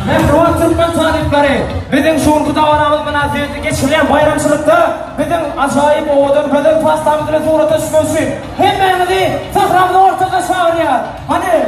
Mehruat Türkmen Talyplary. Bizin şuurku davanamız münasebeti geçirilen bayramçılıkta bizim acayip oğudun beden pastamızla surata düşmesi hemmemizi sahramda ortada çağırıyor. Hani